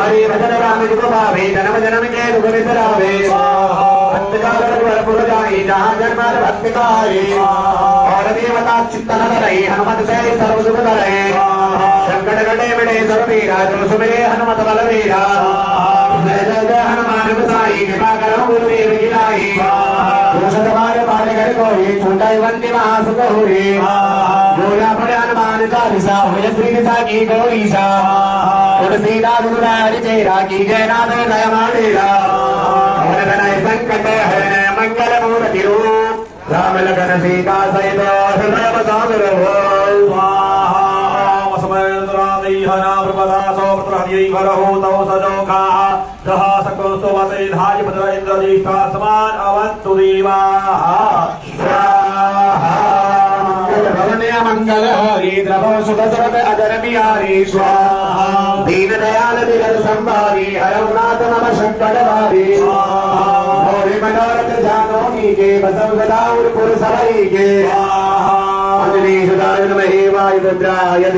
हरि भजन राम जी को भावे जन्म जन्म के दुख बिसरावे भक्त का वरपुर जाई जहाँ जन्म भक्त का और देवता चित्तन करे हनुमत से सर्व सुख करे संकट कटे मिटे सर्वीरा जो सुमिरे हनुमत बलवीरा जय जय जय हनुमान गोसाई कृपा करो गुरुदेव की लाई सतबार पाले कर कोई छोटा वंदे महासुख हुए गोला पड़े हनुमान चालीसा हो श्री दिशा की गौरीसा तुलसीदास गुरुराज चेरा की जय नाथ जय माडेरा संकट हरण मंगल मूर्ति रूप राम लखन सीता सहित हृदय बसागर मंगल हरि द्रवो सुभद्रत अजर बिहारी स्वाहा दीन दयाल दिगर संभारी हरनाथ नम संकट भारी मोरे मनोरथ जानो कीजे बसव गदाउर पुर सराई के अंजलि सुदान महे वायुद्राय